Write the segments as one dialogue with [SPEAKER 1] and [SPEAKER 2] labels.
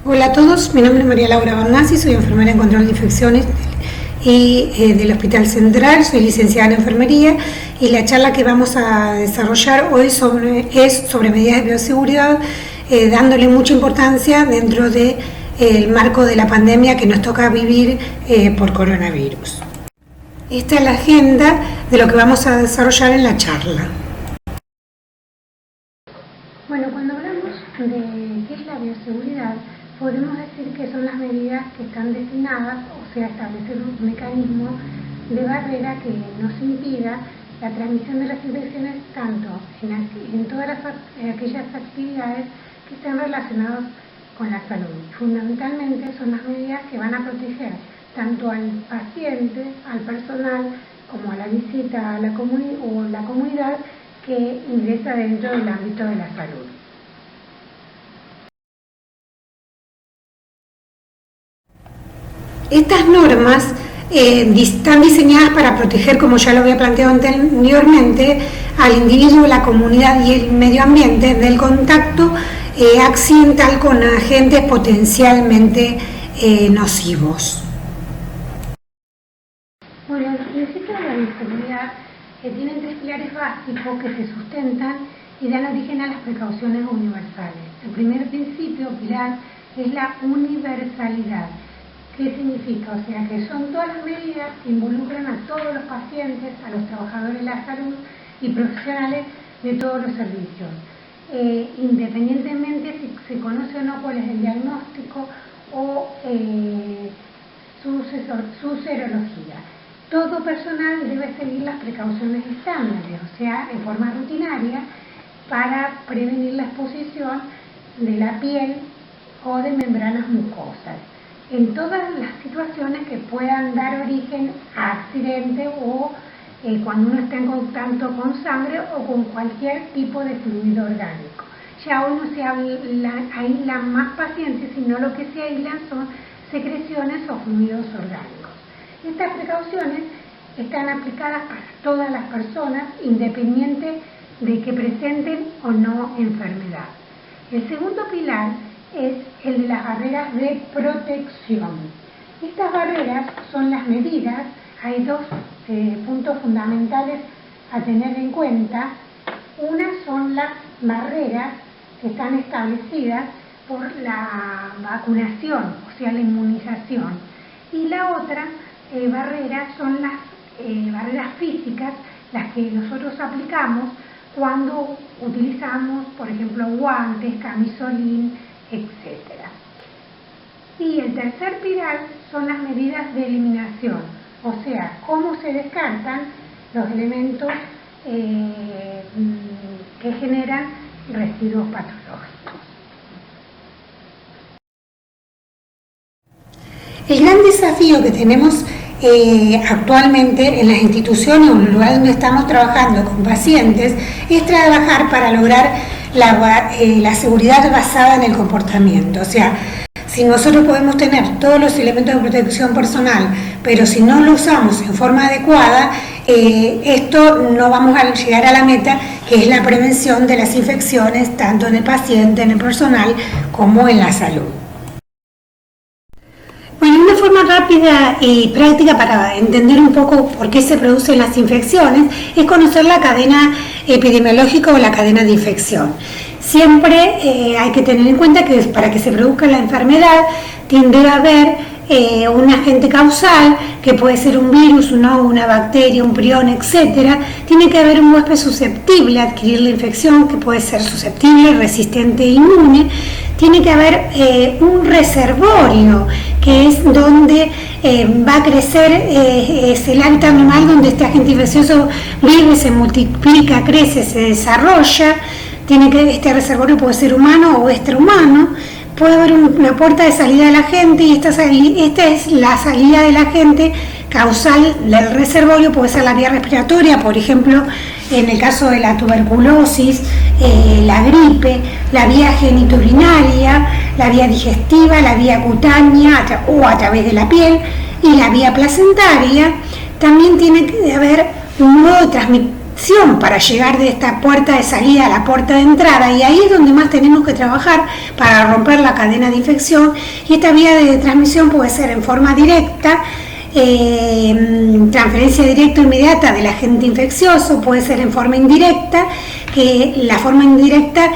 [SPEAKER 1] Hola a todos, mi nombre es María Laura Bernasi, soy enfermera en control de infecciones del Hospital Central, soy licenciada en enfermería y la charla que vamos a desarrollar hoy es sobre medidas de bioseguridad, dándole mucha importancia dentro del marco de la pandemia que nos toca vivir por coronavirus. Esta es la agenda de lo que vamos a desarrollar en la charla. Bueno, cuando hablamos de qué es la bioseguridad, podemos decir que son las medidas que están destinadas, o sea, establecer un mecanismo de barrera que nos impida la transmisión de las infecciones tanto en todas aquellas actividades que estén relacionadas con la salud. Fundamentalmente son las medidas que van a proteger tanto al paciente, al personal, como a la visita a la comunidad que ingresa dentro del ámbito de la salud. Estas normas están diseñadas para proteger, como ya lo había planteado anteriormente, al individuo, la comunidad y el medio ambiente del contacto accidental con agentes potencialmente nocivos. Bueno, los principios de la bioseguridad tienen tres pilares básicos que se sustentan y dan origen a las precauciones universales. El primer principio, pilar, es la universalidad. ¿Qué significa? O sea, que son todas las medidas que involucran a todos los pacientes, a los trabajadores de la salud y profesionales de todos los servicios. Independientemente si se conoce o no cuál es el diagnóstico o su serología. Todo personal debe seguir las precauciones estándares, o sea, en forma rutinaria, para prevenir la exposición de la piel o de membranas mucosas en todas las situaciones que puedan dar origen a accidente o cuando uno está en contacto con sangre o con cualquier tipo de fluido orgánico. Ya hoy no se aíslan más pacientes, sino lo que se aíslan son secreciones o fluidos orgánicos. Estas precauciones están aplicadas para todas las personas, independiente de que presenten o no enfermedad. El segundo pilar es el de las barreras de protección. Estas barreras son las medidas, hay dos puntos fundamentales a tener en cuenta. Una son las barreras que están establecidas por la vacunación, o sea, la inmunización. Y la otra barrera son las barreras físicas, las que nosotros aplicamos cuando utilizamos, por ejemplo, guantes, camisolín, etc. Y el tercer pilar son las medidas de eliminación, o sea, cómo se descartan los elementos que generan residuos patológicos. El gran desafío que tenemos actualmente en las instituciones o en los lugares donde estamos trabajando con pacientes es trabajar para lograr la seguridad basada en el comportamiento. O sea, si nosotros podemos tener todos los elementos de protección personal, pero si no lo usamos en forma adecuada, esto no vamos a llegar a la meta, que es la prevención de las infecciones, tanto en el paciente, en el personal, como en la salud. Bueno, una forma rápida y práctica para entender un poco por qué se producen las infecciones es conocer la cadena epidemiológica o la cadena de infección. Siempre hay que tener en cuenta que para que se produzca la enfermedad tiende a haber un agente causal, que puede ser un virus, una bacteria, un prión, etc. Tiene que haber un huésped susceptible a adquirir la infección, que puede ser susceptible, resistente e inmune. Tiene que haber un reservorio, que es donde va a crecer, es el hábitat normal donde este agente infeccioso vive, se multiplica, crece, se desarrolla. Este reservorio puede ser humano o extrahumano. Puede haber una puerta de salida del agente y esta es la salida del agente causal del reservorio. Puede ser la vía respiratoria, por ejemplo, en el caso de la tuberculosis, la gripe, la vía genitourinaria, la vía digestiva, la vía cutánea o a través de la piel, y la vía placentaria. También tiene que haber un modo de transmisión infección para llegar de esta puerta de salida a la puerta de entrada, y ahí es donde más tenemos que trabajar para romper la cadena de infección. Y esta vía de transmisión puede ser en forma directa, transferencia directa o inmediata del agente infeccioso, puede ser en forma indirecta, que la forma indirecta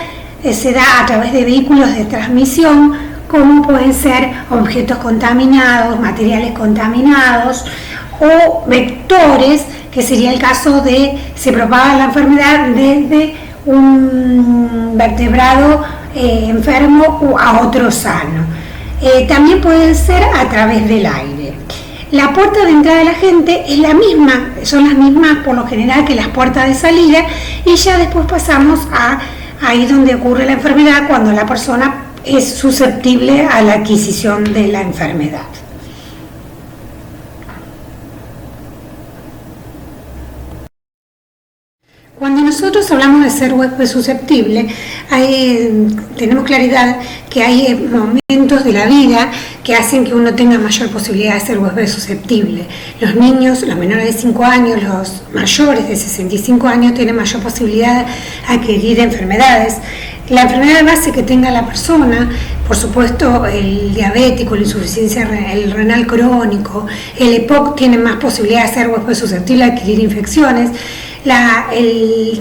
[SPEAKER 1] se da a través de vehículos de transmisión, como pueden ser objetos contaminados, materiales contaminados o vectores, que sería el caso de se propaga la enfermedad desde un vertebrado enfermo a otro sano. También puede ser a través del aire. La puerta de entrada de la gente es la misma, son las mismas por lo general que las puertas de salida, y ya después pasamos a ahí donde ocurre la enfermedad, cuando la persona es susceptible a la adquisición de la enfermedad. Cuando nosotros hablamos de ser huésped susceptible, tenemos claridad que hay momentos de la vida que hacen que uno tenga mayor posibilidad de ser huésped susceptible. Los niños, los menores de 5 años, los mayores de 65 años tienen mayor posibilidad de adquirir enfermedades. La enfermedad de base que tenga la persona, por supuesto el diabético, la insuficiencia renal crónico, el EPOC, tienen más posibilidad de ser huésped susceptible a adquirir infecciones.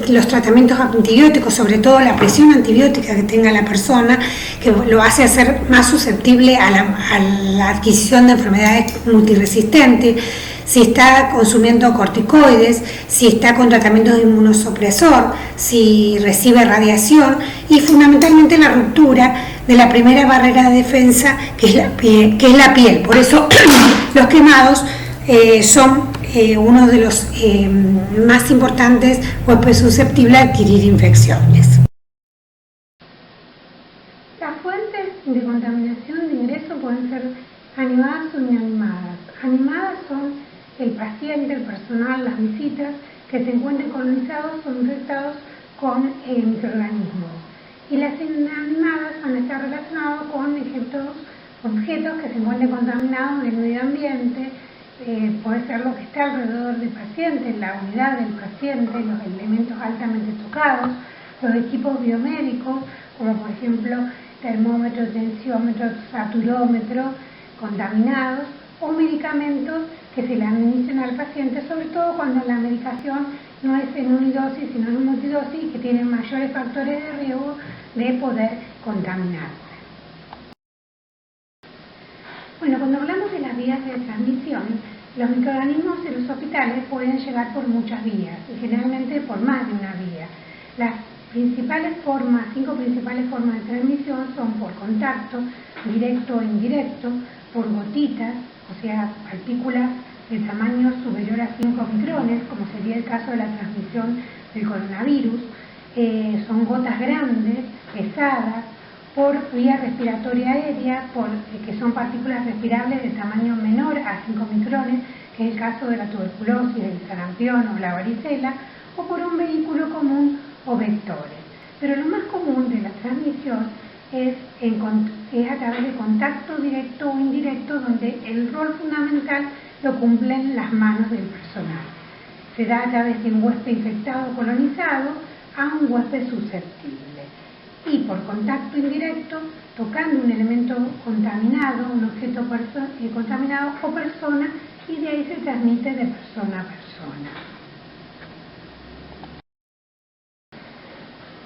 [SPEAKER 1] Los tratamientos antibióticos, sobre todo la presión antibiótica que tenga la persona, que lo hace hacer más susceptible a la adquisición de enfermedades multiresistentes. Si está consumiendo corticoides, si está con tratamiento de inmunosupresor, si recibe radiación, y fundamentalmente la ruptura de la primera barrera de defensa, que es la piel. Por eso los quemados son uno de los más importantes huéspedes susceptibles a adquirir infecciones.
[SPEAKER 2] Las fuentes de contaminación de ingreso pueden ser animadas o inanimadas. Animadas son el paciente, el personal, las visitas que se encuentren colonizados o infectados con microorganismos. Y las inanimadas van a estar relacionadas con objetos que se encuentren contaminados en el medio ambiente. Puede ser lo que está alrededor del paciente, la unidad del paciente, los elementos altamente tocados, los equipos biomédicos, como por ejemplo termómetro, tensiómetro, saturómetro, contaminados, o medicamentos que se le administran al paciente, sobre todo cuando la medicación no es en unidosis sino en multidosis, y que tienen mayores factores de riesgo de poder contaminarse. Bueno, cuando hablamos de las vías de transmisión, los microorganismos en los hospitales pueden llegar por muchas vías, y generalmente por más de una vía. Las principales formas, 5 principales formas de transmisión son por contacto, directo o indirecto, por gotitas, o sea, partículas de tamaño superior a 5 micrones, como sería el caso de la transmisión del coronavirus. Son gotas grandes, pesadas, por vía respiratoria aérea, que son partículas respirables de tamaño menor a 5 micrones, que es el caso de la tuberculosis, del sarampión o la varicela, o por un vehículo común o vectores. Pero lo más común de la transmisión es a través de contacto directo o indirecto, donde el rol fundamental lo cumplen las manos del personal. Se da a través de un huésped infectado o colonizado a un huésped susceptible. Y por contacto indirecto, tocando un elemento contaminado, un objeto contaminado o persona, y de ahí se transmite de persona a persona.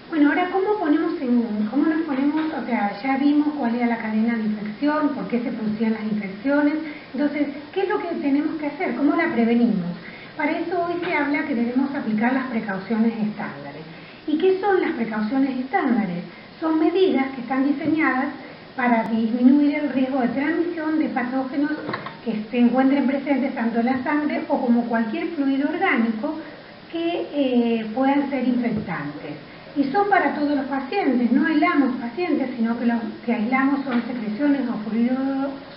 [SPEAKER 2] Bueno, ahora ¿cómo nos ponemos? O sea, ya vimos cuál era la cadena de infección, por qué se producían las infecciones. Entonces, ¿qué es lo que tenemos que hacer? ¿Cómo la prevenimos? Para eso hoy se habla que debemos aplicar las precauciones estándares. ¿Y qué son las precauciones estándares? Son medidas que están diseñadas para disminuir el riesgo de transmisión de patógenos que se encuentren presentes tanto en la sangre o como cualquier fluido orgánico que puedan ser infectantes. Y son para todos los pacientes, no aislamos pacientes, sino que lo que aislamos son secreciones o fluidos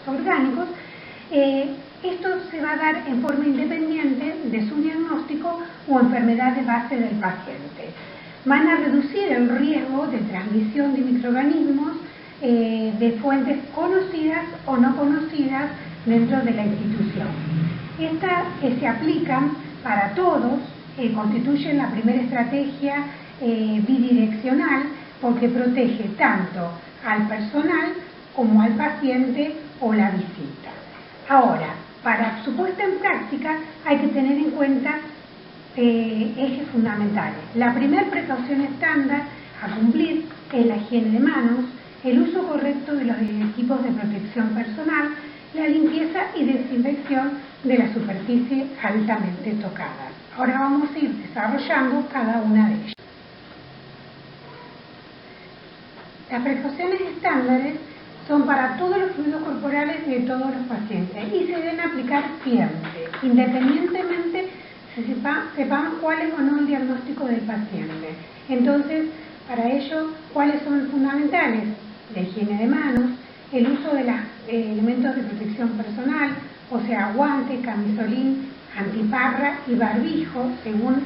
[SPEAKER 2] orgánicos. Esto se va a dar en forma independiente de su diagnóstico o enfermedad de base del paciente. Van a reducir el riesgo de transmisión de microorganismos de fuentes conocidas o no conocidas dentro de la institución. Estas se aplican para todos constituyen la primera estrategia bidireccional porque protege tanto al personal como al paciente o la visita. Ahora, para su puesta en práctica hay que tener en cuenta ejes fundamentales. La primera precaución estándar a cumplir es la higiene de manos, el uso correcto de los equipos de protección personal, la limpieza y desinfección de la superficie altamente tocada. Ahora vamos a ir desarrollando cada una de ellas. Las precauciones estándares son para todos los fluidos corporales de todos los pacientes y se deben aplicar siempre, independientemente sepamos cuál es o no el diagnóstico del paciente. Entonces, para ello, ¿cuáles son fundamentales? La higiene de manos, el uso de los elementos de protección personal, o sea, guante, camisolín, antiparra y barbijo, según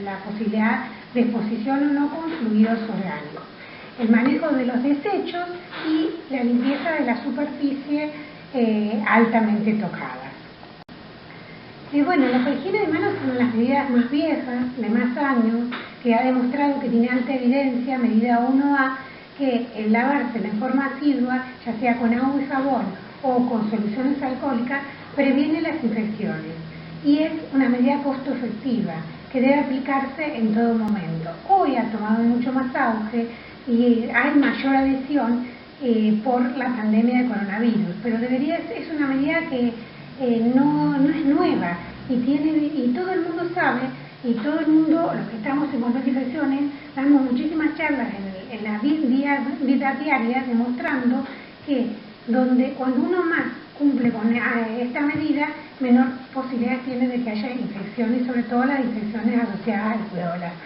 [SPEAKER 2] la posibilidad de exposición o no con fluidos orgánicos. El manejo de los desechos y la limpieza de la superficie altamente tocada. Bueno, la higiene de manos son las medidas más viejas, de más años, que ha demostrado que tiene alta evidencia, medida 1A, que el lavársela en forma asidua, ya sea con agua y jabón o con soluciones alcohólicas, previene las infecciones. Y es una medida costo efectiva, que debe aplicarse en todo momento. Hoy ha tomado mucho más auge y hay mayor adhesión por la pandemia de coronavirus, pero es una medida que no es nueva y todo el mundo sabe, y todo el mundo, los que estamos en control de infecciones, damos muchísimas charlas en la vida diaria demostrando que cuando uno más cumple con esta medida, menor posibilidad tiene de que haya infecciones, sobre todo las infecciones asociadas al cuidado de la salud.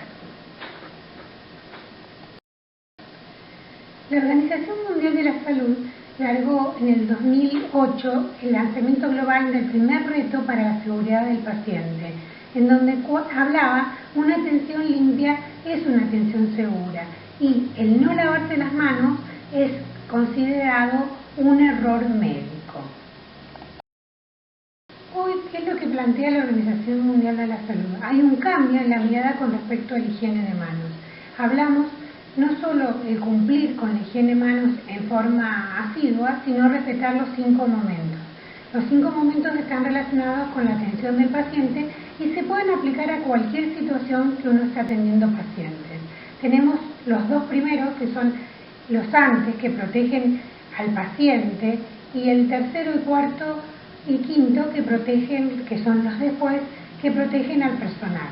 [SPEAKER 2] La Organización Mundial de la Salud largó en el 2008 el lanzamiento global del primer reto para la seguridad del paciente, en donde hablaba una atención limpia es una atención segura y el no lavarse las manos es considerado un error médico. Hoy, ¿qué es lo que plantea la Organización Mundial de la Salud? Hay un cambio en la mirada con respecto a la higiene de manos. Hablamos no solo de cumplir con la higiene de manos en forma asidua, sino respetar los 5 momentos. Los 5 momentos están relacionados con la atención del paciente y se pueden aplicar a cualquier situación que uno esté atendiendo pacientes. Tenemos los 2 primeros, que son los antes, que protegen al paciente, y el tercero y cuarto y quinto, que son los después, que protegen al personal.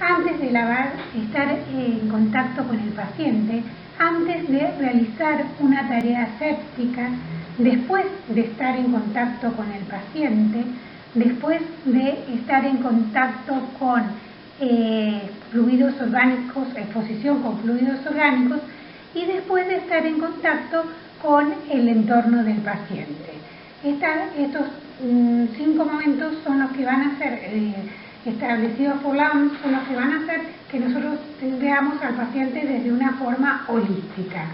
[SPEAKER 2] Antes de lavar, estar en contacto con el paciente, antes de realizar una tarea séptica, después de estar en contacto con el paciente, después de estar en contacto con fluidos orgánicos, exposición con fluidos orgánicos, y después de estar en contacto con el entorno del paciente. Estos 5 momentos son los que van a ser establecidos por la OMS, son los que van a hacer que nosotros veamos al paciente desde una forma holística.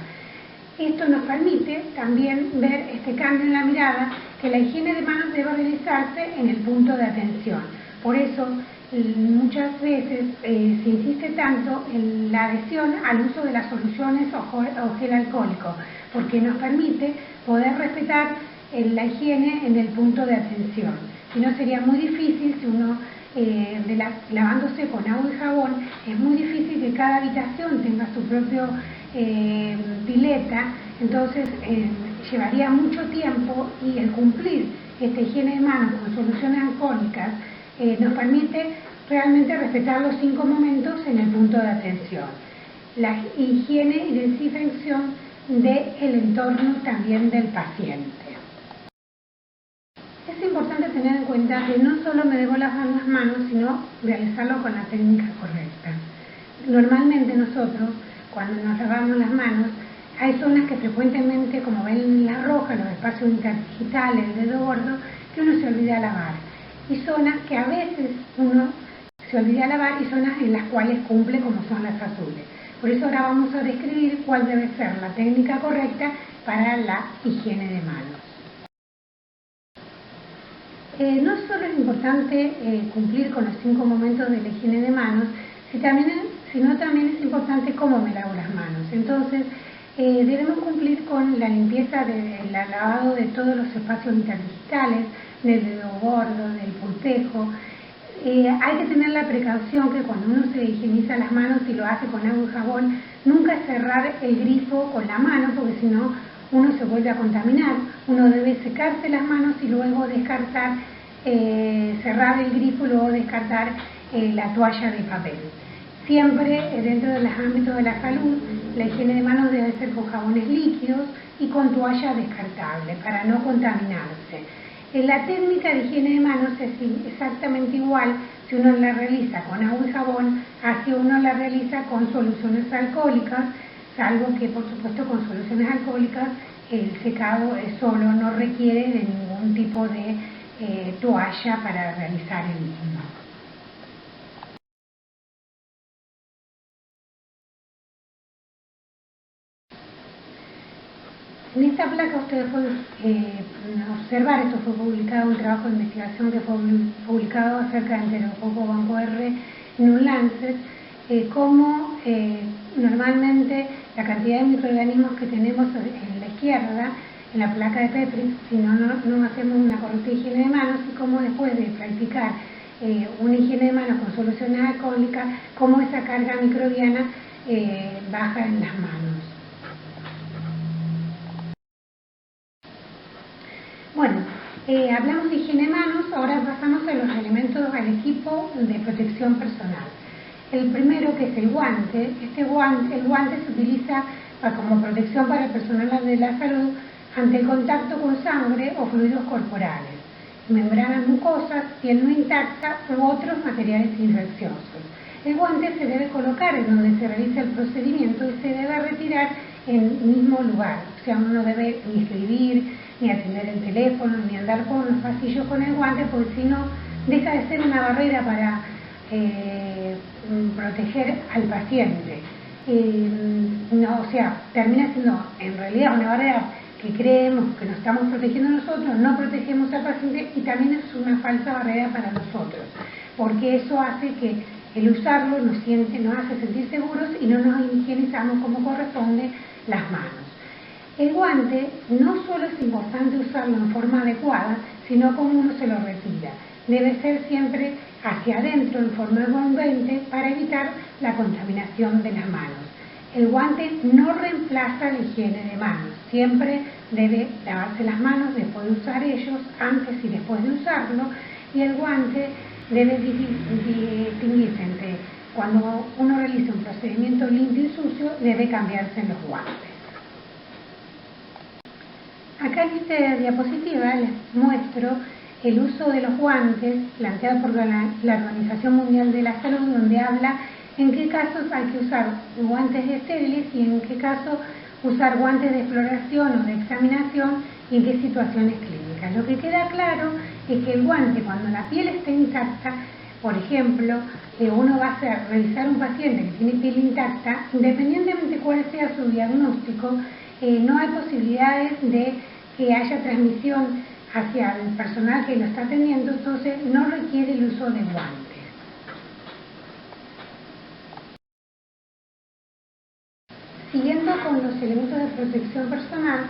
[SPEAKER 2] Esto nos permite también ver este cambio en la mirada, que la higiene de manos debe realizarse en el punto de atención. Por eso, muchas veces se insiste tanto en la adhesión al uso de las soluciones o gel alcohólico, porque nos permite poder respetar la higiene en el punto de atención. Si no, sería muy difícil si uno lavándose con agua y jabón, es muy difícil que cada habitación tenga su propio pileta, entonces llevaría mucho tiempo, y el cumplir esta higiene de manos con soluciones alcohólicas nos permite realmente respetar los 5 momentos en el punto de atención. La higiene y desinfección del entorno también del paciente. Es importante tener en cuenta que no solo me debo lavar las manos, sino realizarlo con la técnica correcta. Normalmente nosotros, cuando nos lavamos las manos, hay zonas que frecuentemente, como ven en la roja, los espacios interdigitales, el dedo gordo, que uno se olvida lavar. Y zonas que a veces uno se olvida lavar, y zonas en las cuales cumple, como son las azules. Por eso ahora vamos a describir cuál debe ser la técnica correcta para la higiene de manos. No solo es importante cumplir con los 5 momentos de la higiene de manos, sino también es importante cómo me lavo las manos. Entonces, debemos cumplir con la limpieza del lavado de todos los espacios interdigitales, del dedo gordo, del pulpejo. Hay que tener la precaución que cuando uno se higieniza las manos y lo hace con agua y jabón, nunca cerrar el grifo con la mano, porque si no uno se vuelve a contaminar. Uno debe secarse las manos y luego descartar, cerrar el grifo y luego descartar la toalla de papel. Siempre dentro de los ámbitos de la salud, la higiene de manos debe ser con jabones líquidos y con toalla descartable para no contaminarse. La técnica de higiene de manos es exactamente igual si uno la realiza con agua y jabón a si uno la realiza con soluciones alcohólicas, salvo que por supuesto con soluciones alcohólicas el secado solo no requiere de ningún tipo de toalla para realizar el mismo. En esta placa ustedes pueden observar, esto fue publicado, un trabajo de investigación que fue publicado acerca del enterococo banco R en un Lancet, cómo normalmente la cantidad de microorganismos que tenemos en la izquierda, en la placa de Petri, si no hacemos una correcta higiene de manos, y cómo después de practicar una higiene de manos con soluciones alcohólicas, cómo esa carga microbiana baja en las manos. Bueno, hablamos de higiene de manos, ahora pasamos a los elementos al equipo de protección personal. El primero, que es el guante. El guante se utiliza como protección para el personal de la salud ante el contacto con sangre o fluidos corporales, membranas mucosas, piel no intacta u otros materiales infecciosos. El guante se debe colocar en donde se realiza el procedimiento y se debe retirar en el mismo lugar. O sea, uno no debe ni escribir, ni atender el teléfono, ni andar por los pasillos con el guante, porque si no deja de ser una barrera para proteger al paciente. O sea, termina siendo en realidad una barrera que creemos que nos estamos protegiendo nosotros, no protegemos al paciente, y también es una falsa barrera para nosotros, porque eso hace que el usarlo nos hace sentir seguros y no nos higienizamos como corresponde las manos. El guante no solo es importante usarlo en forma adecuada, sino como uno se lo retira. Debe ser siempre hacia adentro en forma envolvente para evitar la contaminación de las manos. El guante no reemplaza la higiene de manos. Siempre debe lavarse las manos después de usar ellos, antes y después de usarlo, y el guante debe distinguirse entre cuando uno realiza un procedimiento limpio y sucio, debe cambiarse los guantes. Acá en esta diapositiva les muestro el uso de los guantes planteado por la Organización Mundial de la Salud, donde habla en qué casos hay que usar guantes estériles y en qué caso usar guantes de exploración o de examinación y en qué situaciones clínicas. Lo que queda claro es que el guante, cuando la piel está intacta, por ejemplo, uno va a revisar un paciente que tiene piel intacta, independientemente cuál sea su diagnóstico, no hay posibilidades de que haya transmisión hacia el personal que lo está atendiendo, entonces no requiere el uso de guantes. Siguiendo con los elementos de protección personal,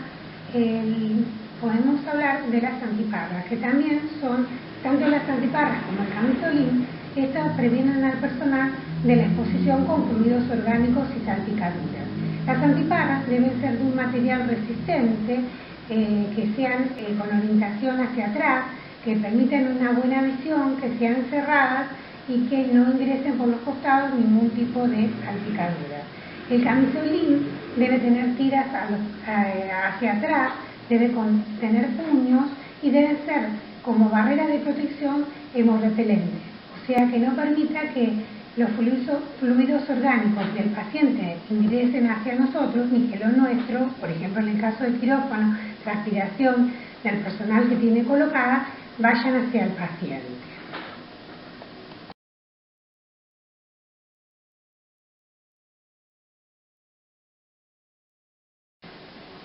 [SPEAKER 2] podemos hablar de las antiparras, que también son, tanto las antiparras como el camisolín, estas previenen al personal de la exposición con fluidos orgánicos y salpicaduras. Las antiparras deben ser de un material resistente, que sean con orientación hacia atrás, que permitan una buena visión, que sean cerradas y que no ingresen por los costados ningún tipo de salpicadura. El camisolín debe tener tiras hacia atrás, debe tener puños y debe ser como barrera de protección hemorrepelente, o sea que no permita que los fluidos orgánicos del paciente ingresen hacia nosotros, ni que lo nuestro, por ejemplo en el caso del quirófano, transpiración del personal que tiene colocada, vayan hacia el paciente.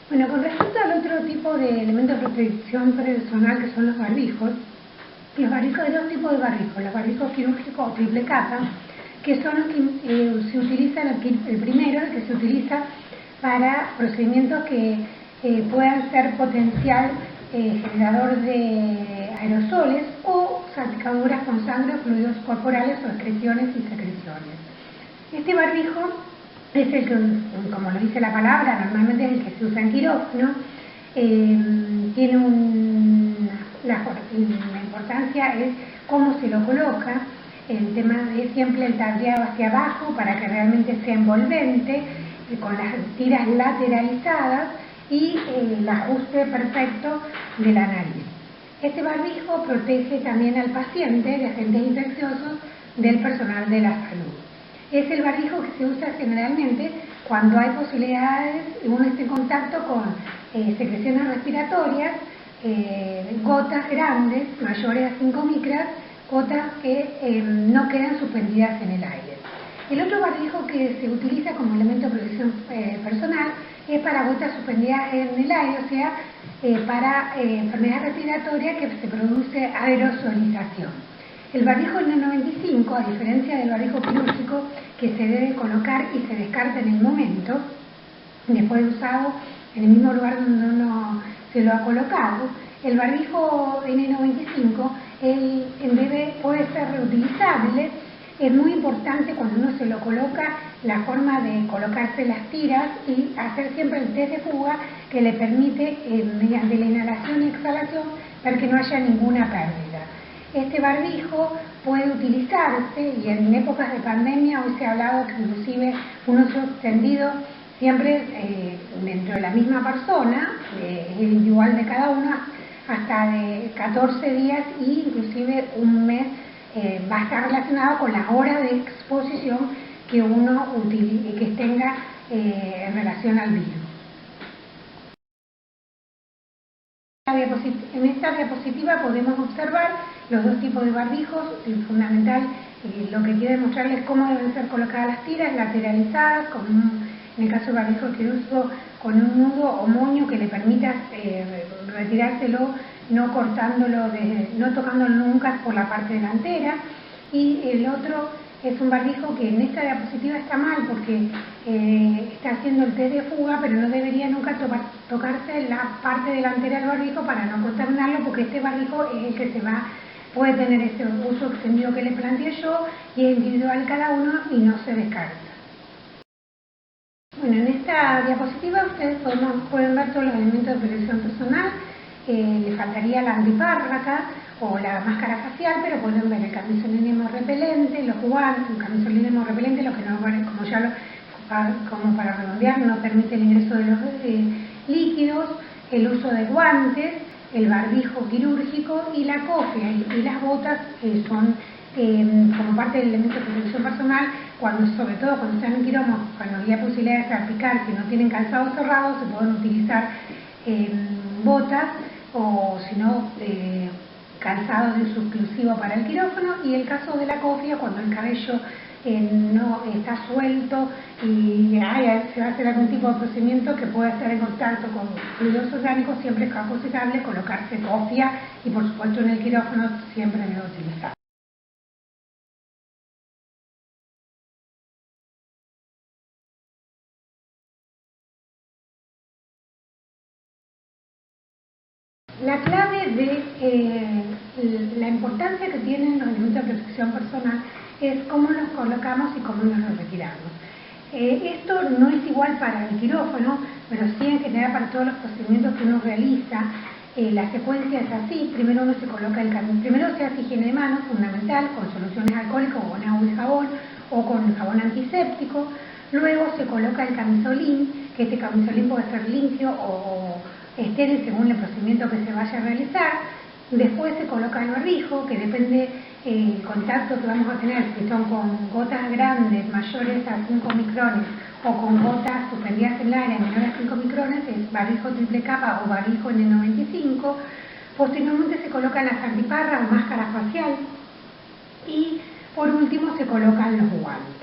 [SPEAKER 2] Bueno, con respecto al otro tipo de elementos de protección personal que son los barbijos, Los barbijos, hay dos tipos de barbijos, los barbijos quirúrgicos o triple capa, que son los que se utilizan, el primero, el que se utiliza para procedimientos que puedan ser potencial generador de aerosoles o salpicaduras con sangre, fluidos corporales o excreciones y secreciones. Este barbijo es el que, como lo dice la palabra, normalmente es el que se usa en quirófano. Tiene la importancia es cómo se lo coloca. El tema es siempre el tableado hacia abajo para que realmente sea envolvente, con las tiras lateralizadas y el ajuste perfecto de la nariz. Este barbijo protege también al paciente de agentes infecciosos del personal de la salud. Es el barbijo que se usa generalmente cuando hay posibilidades, uno esté en contacto con secreciones respiratorias, gotas grandes, mayores a 5 micras, gotas que no quedan suspendidas en el aire. El otro barbijo que se utiliza como elemento de protección personal es para gotas suspendidas en el aire, o sea, para enfermedades respiratorias que se produce aerosolización. El barbijo N95, a diferencia del barbijo quirúrgico, que se debe colocar y se descarta en el momento, después de usado en el mismo lugar donde uno se lo ha colocado, el barbijo N95 puede ser reutilizable. Es muy importante cuando uno se lo coloca la forma de colocarse las tiras y hacer siempre el test de fuga que le permite, mediante la inhalación y exhalación, ver que no haya ninguna pérdida. Este barbijo puede utilizarse, y en épocas de pandemia hoy se ha hablado que inclusive un uso extendido siempre dentro de la misma persona, es individual de cada uno, hasta de 14 días e inclusive un mes. Va a estar relacionado con las horas de exposición que uno que tenga en relación al virus. En esta diapositiva podemos observar los dos tipos de barbijos. El fundamental, lo que quiere mostrarles es cómo deben ser colocadas las tiras, lateralizadas, en el caso del barbijo quirúrgico, con un nudo o moño que le permita retirárselo, no cortándolo, no tocándolo nunca por la parte delantera. Y el otro es un barbijo que en esta diapositiva está mal porque está haciendo el test de fuga, pero no debería nunca tocarse la parte delantera del barbijo para no contaminarlo, porque este barbijo es el que puede tener ese uso extendido que les planteé yo, y es individual cada uno y no se descarta. Bueno, en esta diapositiva ustedes pueden ver todos los elementos de protección personal. Le faltaría la antipárraca o la máscara facial, pero pueden ver el camisolín hemorrepelente, los guantes, un camisolín hemorrepelente, lo que no, como para redondear, no permite el ingreso de los líquidos, el uso de guantes, el barbijo quirúrgico y la cofia y las botas son como parte del elemento de protección personal, sobre todo cuando están en quirófano, cuando había posibilidad de salpicar, si no tienen calzado cerrado, se pueden utilizar botas o si no calzado de uso exclusivo para el quirófano. Y el caso de la cofia, cuando el cabello no está suelto y se va a hacer algún tipo de procedimiento que pueda estar en contacto con fluidos orgánicos, siempre es aconsejable colocarse cofia, y por supuesto en el quirófano siempre debe utilizar. La clave de la importancia que tienen los elementos de protección personal es cómo los colocamos y cómo nos retiramos. Esto no es igual para el quirófano, pero sí en general para todos los procedimientos que uno realiza. La secuencia es así: primero uno se coloca primero se hace higiene de manos, fundamental, con soluciones alcohólicas o con agua y jabón o con jabón antiséptico. Luego se coloca el camisolín, que este camisolín puede ser limpio o estéril según el procedimiento que se vaya a realizar. Después se coloca el barbijo, que depende el contacto que vamos a tener, si son con gotas grandes mayores a 5 micrones o con gotas suspendidas en el aire menores a 5 micrones, es barbijo triple capa o barbijo N95. Posteriormente se colocan las antiparras o máscara facial y por último se colocan los guantes.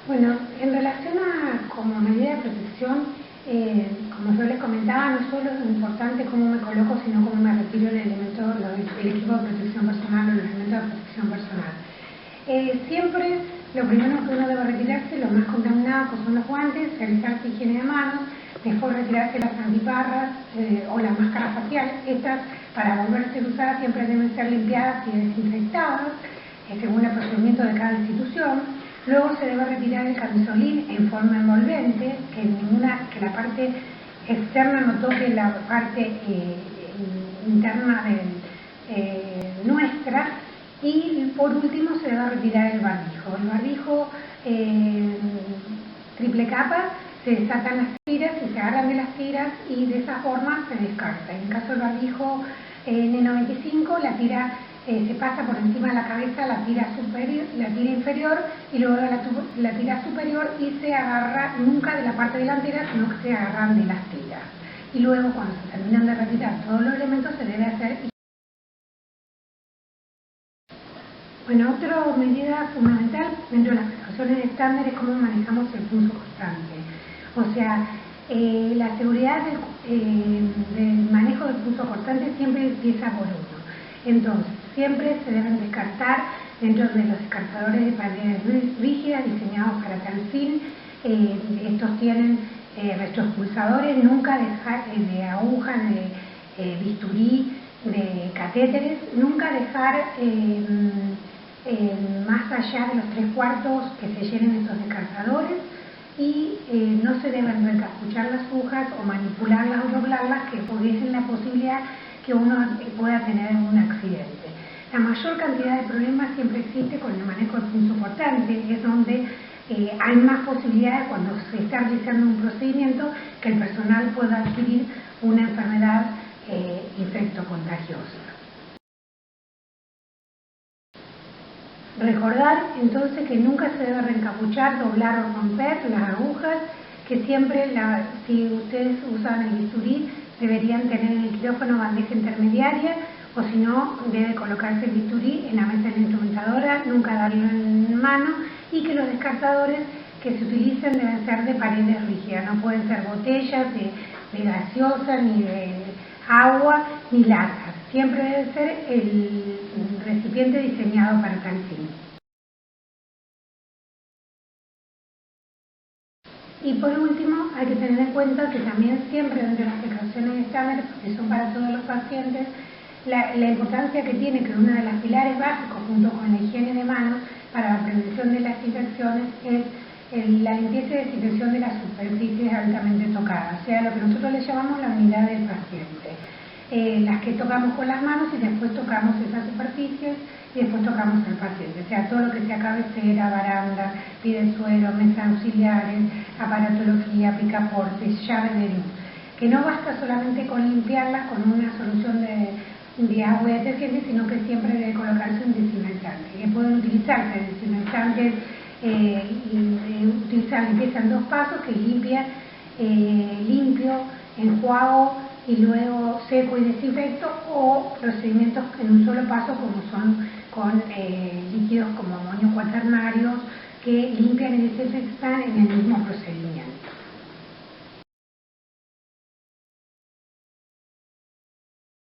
[SPEAKER 1] Bueno, en relación a como medida de protección, como yo les comentaba, no solo es importante cómo me coloco, sino cómo me retiro el equipo de protección personal o el elemento de protección personal. Siempre lo primero que uno debe retirarse, los más contaminados que son los guantes, realizarse higiene de manos, mejor retirarse las antiparras o las máscaras faciales. Estas, para volver a ser usadas, siempre deben ser limpiadas y desinfectadas según el procedimiento de cada institución. Luego se debe retirar el camisolín en forma envolvente, que la parte externa no toque la parte interna nuestra. Y por último se debe retirar el barbijo. El barbijo triple capa, se desatan las tiras y se agarran de las tiras y de esa forma se descarta. En el caso del barbijo N95, la tira se pasa por encima de la cabeza, la tira inferior y luego la tira superior, y se agarra nunca de la parte delantera, sino que se agarran de las tiras. Y luego, cuando se terminan de retirar todos los elementos, se debe hacer. Bueno, otra medida fundamental dentro de las precauciones estándar es cómo manejamos el pulso constante. O sea, la seguridad del manejo del pulso constante siempre empieza por uno. Entonces, siempre se deben descartar dentro de los descartadores de paredes rígidas diseñados para tal fin. Estos tienen retroexpulsadores, nunca dejar de agujas, de bisturí, de catéteres, nunca dejar más allá de los 3/4 que se llenen estos descartadores, y no se deben reencapuchar las agujas o manipularlas o doblarlas, que pudiesen la posibilidad que uno pueda tener un accidente. La mayor cantidad de problemas siempre existe con el manejo del pulso cortante, es donde hay más posibilidades cuando se está realizando un procedimiento que el personal pueda adquirir una enfermedad infectocontagiosa. Recordar entonces que nunca se debe reencapuchar, doblar o romper las agujas, que siempre, si ustedes usan el bisturí, deberían tener en el quirófano bandeja intermediaria, o si no, debe colocarse el bisturí en la mesa de la instrumentadora, nunca darlo en mano, y que los descartadores que se utilicen deben ser de paredes rígidas, no pueden ser botellas de gaseosa, ni de agua, ni latas. Siempre debe ser el recipiente diseñado para tal fin. Y por último, hay que tener en cuenta que también siempre dentro de las precauciones estándar, que son para todos los pacientes, la importancia que tiene, que uno de los pilares básicos junto con la higiene de manos para la prevención de las infecciones, es la limpieza y desinfección de las superficies altamente tocadas, o sea, lo que nosotros le llamamos la unidad del paciente. Las que tocamos con las manos y después tocamos esas superficies y después tocamos al paciente, o sea, todo lo que sea cabecera, baranda, pidesuelo, mesas auxiliares, aparatología, picaportes, llave de luz, que no basta solamente con limpiarlas con una solución de agua y detergente, sino que siempre debe colocarse un desinfectante, que pueden utilizarse desinfectantes utilizar limpieza en 2 pasos, que limpia, limpio, enjuago y luego seco y desinfecto, o procedimientos en un solo paso, como son con líquidos como amonio cuaternarios, que limpian y desinfectan en el mismo procedimiento.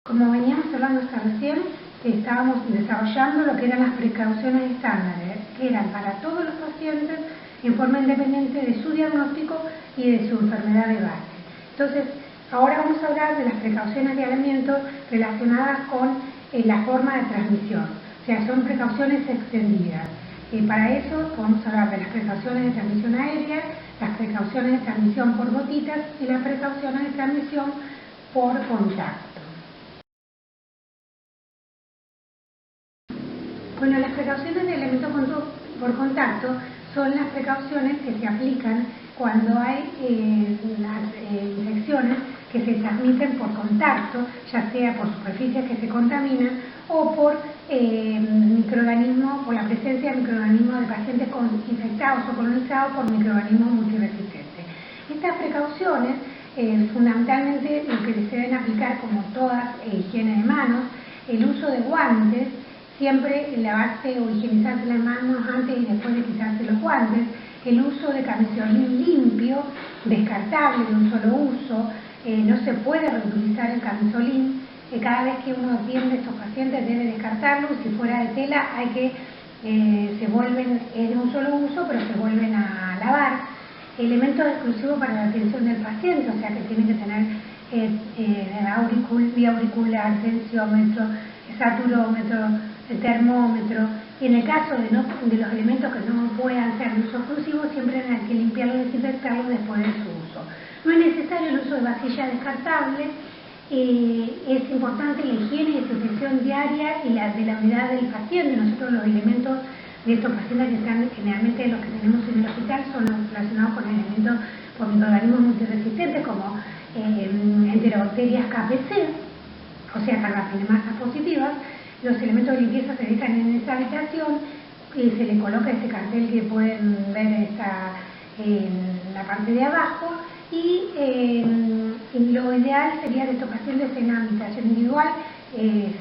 [SPEAKER 1] Como veníamos hablando hasta recién, estábamos desarrollando lo que eran las precauciones estándares, que eran para todos los pacientes en forma independiente de su diagnóstico y de su enfermedad de base. Entonces, ahora vamos a hablar de las precauciones de aislamiento relacionadas con la forma de transmisión, o sea, son precauciones extendidas. Para eso podemos hablar de las precauciones de transmisión aérea, las precauciones de transmisión por gotitas y las precauciones de transmisión por contacto. Bueno, las precauciones de elemento por contacto son las precauciones que se aplican cuando hay las infecciones que se transmiten por contacto, ya sea por superficies que se contaminan o por microorganismos, por la presencia de microorganismos de pacientes infectados o colonizados por microorganismos multiresistentes. Estas precauciones, fundamentalmente, lo que se deben aplicar, como todas, higiene de manos, el uso de guantes, siempre lavarse o higienizarse las manos antes y después de quitarse los guantes, el uso de camisolín limpio, descartable, de un solo uso. No se puede reutilizar el camisolín. Cada vez que uno atiende a estos pacientes debe descartarlo, y si fuera de tela hay que se vuelven, es de un solo uso, pero se vuelven a lavar. Elementos exclusivos para la atención del paciente, o sea que tienen que tener vía auricular, tensiómetro, saturómetro, termómetro. Y en el caso de los elementos que no puedan ser de uso exclusivo, siempre hay que limpiarlo y desinfectarlo después de su uso. No es necesario el uso de vasijas descartables. Es importante la higiene y desinfección diaria y la de la unidad del paciente. Nosotros los elementos de estos pacientes que están generalmente los que tenemos en el hospital son los relacionados con elementos con microorganismos multiresistentes como enterobacterias KPC, o sea, carbapenemasas positivas. Los elementos de limpieza se dejan en esa habitación y se le coloca este cartel que pueden ver en la parte de abajo. Y lo ideal sería de estos pacientes en habitación individual,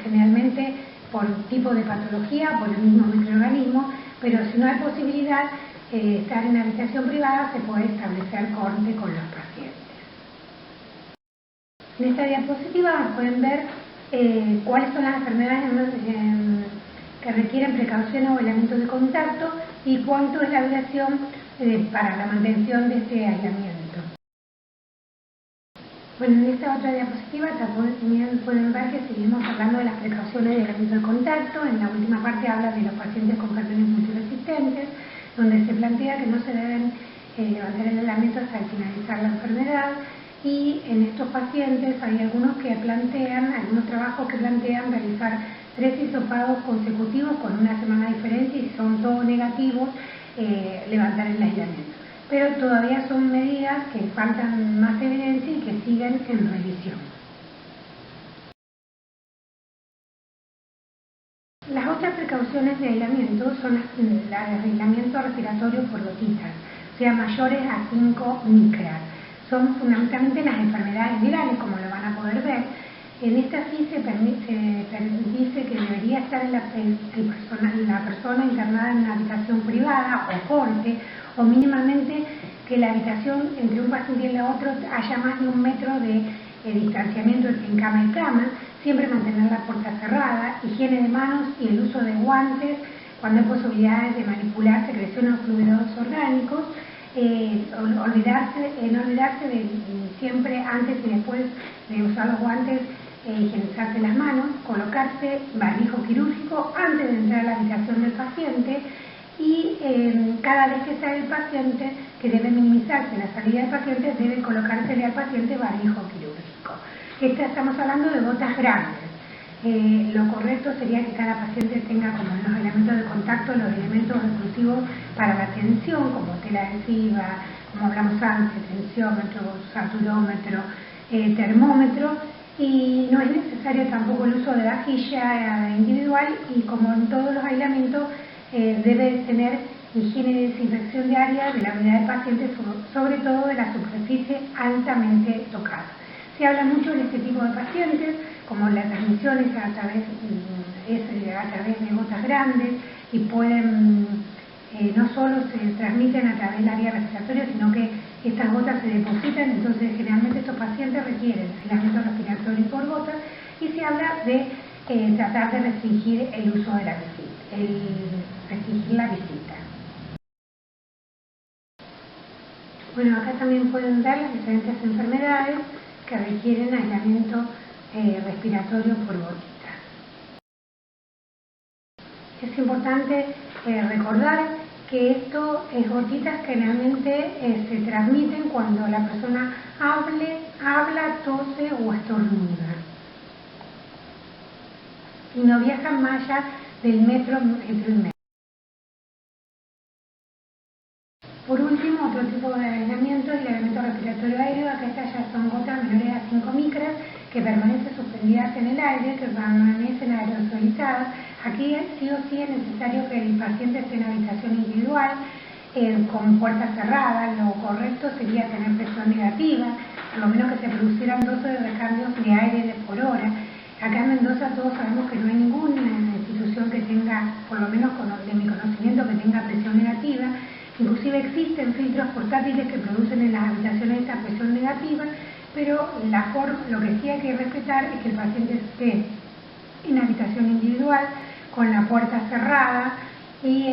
[SPEAKER 1] generalmente por tipo de patología, por el mismo microorganismo, pero si no hay posibilidad de estar en habitación privada, se puede establecer corte con los pacientes. En esta diapositiva pueden ver cuáles son las enfermedades que requieren precaución o aislamiento de contacto y cuánto es la duración para la mantención de este aislamiento. Bueno, en esta otra diapositiva también pueden ver que seguimos hablando de las precauciones de aislamiento de contacto. En la última parte habla de los pacientes con gérmenes multiresistentes, donde se plantea que no se deben levantar el aislamiento hasta finalizar la enfermedad. Y en estos pacientes hay algunos trabajos que plantean realizar 3 hisopados consecutivos con una semana de diferencia, y si son todos negativos, levantar el aislamiento. Pero todavía son medidas que faltan más evidencia y que siguen en revisión. Las otras precauciones de aislamiento son el aislamiento respiratorio por gotitas, o sea, mayores a 5 micras. Son fundamentalmente las enfermedades virales, como lo van a poder ver. En esta sí se dice que debería estar la persona internada en una habitación privada o corte, o mínimamente que la habitación entre un paciente y la otro haya más de 1 metro de distanciamiento entre cama y cama, siempre mantener la puerta cerrada, higiene de manos y el uso de guantes cuando hay posibilidades de manipular secreciones o fluidos orgánicos. No olvidarse de siempre antes y después de usar los guantes, higienizarse las manos, colocarse barbijo quirúrgico antes de entrar a la habitación del paciente, y cada vez que sale el paciente, que debe minimizarse la salida del paciente, debe colocársele al paciente barbijo quirúrgico. Estamos hablando de gotas grandes. Lo correcto sería que cada paciente tenga como los elementos de contacto, los elementos exclusivos para la atención, como tela adhesiva, como hablamos antes, tensiómetro, saturómetro, termómetro, y no es necesario tampoco el uso de vajilla individual, y como en todos los aislamientos debe tener higiene y desinfección diaria de la unidad del paciente, sobre todo de la superficie altamente tocada. Se habla mucho de este tipo de pacientes, como la transmisión es a través de gotas grandes, y pueden, no solo se transmiten a través de la vía respiratoria, sino que estas gotas se depositan. Entonces generalmente estos pacientes requieren aislamiento respiratorio por gotas, y se habla de tratar de restringir el uso de la visita, restringir la visita. Bueno, acá también pueden ver las diferentes enfermedades que requieren aislamiento respiratorio por gotita. Es importante recordar que esto es gotitas que generalmente se transmiten cuando la persona habla, tose o estornuda, y no viajan más allá del metro entre el metro. Por último, otro tipo de aislamiento es el aislamiento respiratorio aéreo. Acá estas ya son gotas menores a 5 micras que permanecen suspendidas en el aire, que permanecen aerosolizadas. Aquí sí o sí es necesario que el paciente esté en habitación individual, con puertas cerradas. Lo correcto sería tener presión negativa, por lo menos que se producieran 12 recambios de aire por hora. Acá en Mendoza todos sabemos que no hay ninguna institución que tenga, por lo menos de mi conocimiento, que tenga presión negativa. Inclusive
[SPEAKER 2] Inclusive existen filtros portátiles que producen en las habitaciones esta presión negativa, pero lo que sí hay que respetar es que el paciente esté en habitación individual, con la puerta cerrada, y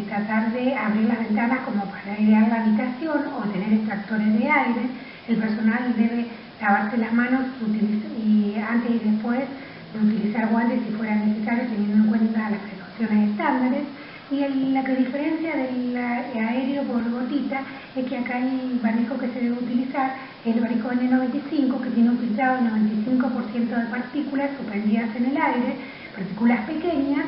[SPEAKER 2] tratar de abrir las ventanas como para airear la habitación o tener extractores de aire. El personal debe lavarse las manos y antes y después utilizar guantes si fuera necesario, teniendo en cuenta las precauciones estándares. Y la que diferencia del aéreo por gotita es que acá el barbijo que se debe utilizar es el barbijo N95, que tiene un filtrado de 95% de partículas suspendidas en el aire, partículas pequeñas.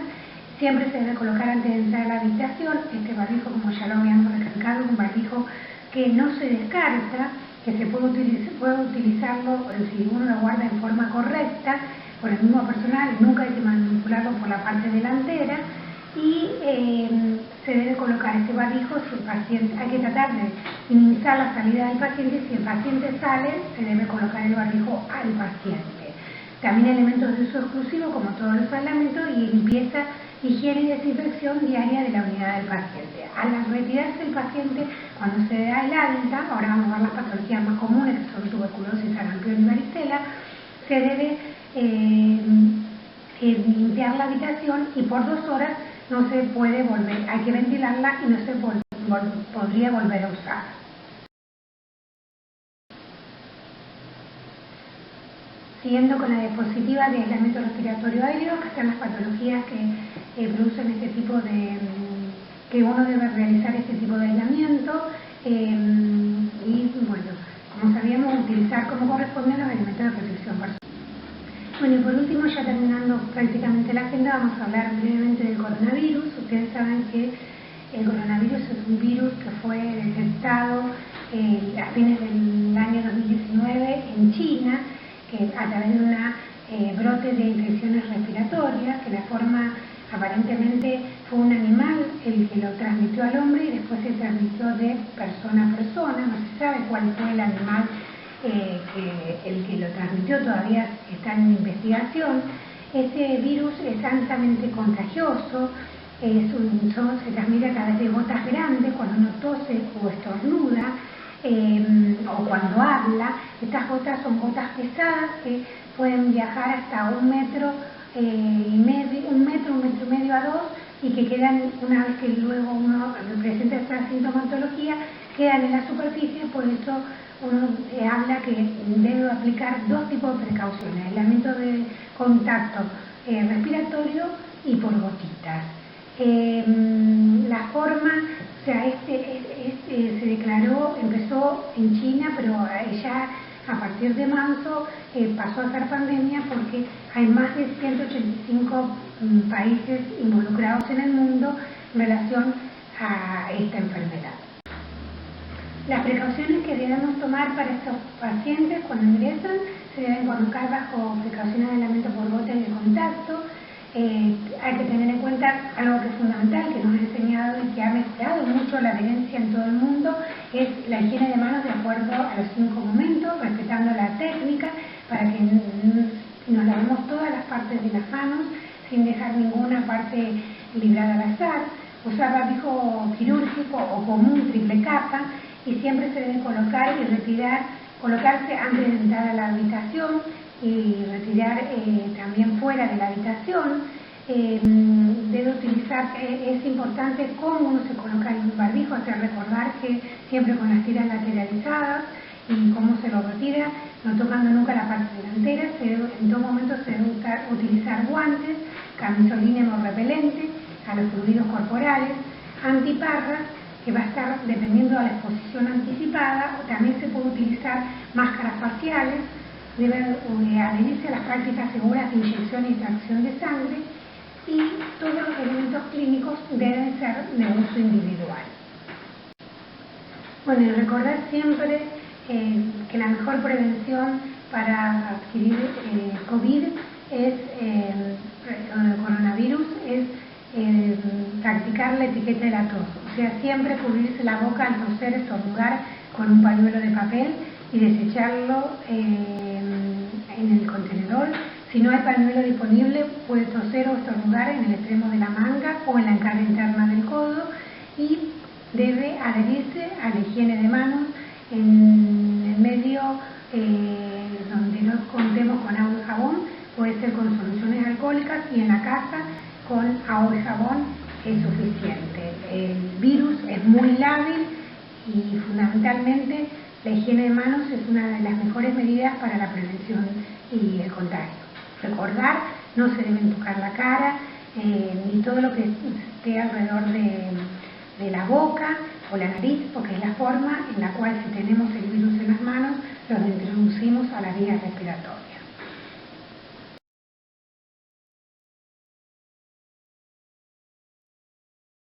[SPEAKER 2] Siempre se debe colocar antes de entrar a la habitación. Este barbijo, como ya lo habíamos recalcado, es un barbijo que no se descarta, que se puede utilizarlo si uno lo guarda en forma correcta por el mismo personal, nunca hay que manipularlo por la parte delantera. Y se debe colocar este barbijo si el paciente, hay que tratar de minimizar la salida del paciente. Si el paciente sale, se debe colocar el barbijo al paciente. También elementos de uso exclusivo, como todos los aislamientos, y limpieza, higiene y desinfección diaria de la unidad del paciente. Al retirarse el paciente, cuando se da el alta, ahora vamos a ver las patologías más comunes, que son tuberculosis, sarampión y varicela, se debe limpiar la habitación, y por 2 horas no se puede volver, hay que ventilarla y no se podría volver a usar. Siguiendo con la diapositiva de aislamiento respiratorio aéreo, que están las patologías que producen este tipo de, que uno debe realizar este tipo de aislamiento, y bueno, como sabíamos, utilizar como corresponden los elementos de protección personal. Bueno, y por último, ya terminando prácticamente la agenda, vamos a hablar brevemente del coronavirus. Ustedes saben que el coronavirus es un virus que fue detectado a fines del año 2019 en China, que a través de una brote de infecciones respiratorias, que la forma aparentemente fue un animal el que lo transmitió al hombre y después se transmitió de persona a persona. No se sabe cuál fue el animal el que lo transmitió, todavía está en investigación. Este virus es altamente contagioso, se transmite a través de gotas grandes cuando uno tose o estornuda, o cuando habla. Estas gotas son gotas pesadas que pueden viajar hasta 1 metro y medio, 1 metro y medio a 2, y que quedan, una vez que luego uno presenta esta sintomatología, quedan en la superficie. Por eso uno habla que debe aplicar 2 tipos de precauciones: aislamiento de contacto respiratorio y por gotitas. La forma, o sea, se declaró, empezó en China, pero ya a partir de marzo pasó a ser pandemia, porque hay más de 185 países involucrados en el mundo en relación a esta enfermedad. Las precauciones que debemos tomar para estos pacientes cuando ingresan se deben colocar bajo precauciones de aislamiento por gotas y de contacto. Hay que tener en cuenta algo que es fundamental, que nos ha enseñado y que ha mejorado mucho la adherencia en todo el mundo, es la higiene de manos de acuerdo a los 5 momentos, respetando la técnica para que nos lavemos todas las partes de las manos sin dejar ninguna parte librada al azar. Usar barbijo quirúrgico o común triple capa, y siempre se debe colocar y colocarse antes de entrar a la habitación y retirar también fuera de la habitación. Debe utilizar, es importante cómo uno se coloca el barbijo, hacer recordar que siempre con las tiras lateralizadas, y cómo se lo retira, no tocando nunca la parte delantera. En todo momento se debe utilizar guantes, camisolín hemorrepelente a los fluidos corporales, antiparras, que va a estar dependiendo de la exposición anticipada. También se puede utilizar máscaras faciales. Deben adherirse a las prácticas seguras de inyección y extracción de sangre, y todos los elementos clínicos deben ser de uso individual. Bueno, y recordar siempre que la mejor prevención para adquirir COVID es coronavirus es practicar la etiqueta de la tos, o sea, siempre cubrirse la boca al toser, estornudar con un pañuelo de papel y desecharlo en el contenedor. Si no hay pañuelo disponible, puede toser o estornudar en el extremo de la manga o en la encarga interna del codo, y debe adherirse a la higiene de manos en el medio donde no contemos con agua y jabón, puede ser con soluciones alcohólicas, y en la casa con agua y jabón es suficiente. El virus es muy lábil y fundamentalmente la higiene de manos es una de las mejores medidas para la prevención y el contagio. Recordar, no se deben tocar la cara ni todo lo que esté alrededor de la boca o la nariz, porque es la forma en la cual, si tenemos el virus en las manos, lo introducimos a la vía respiratoria.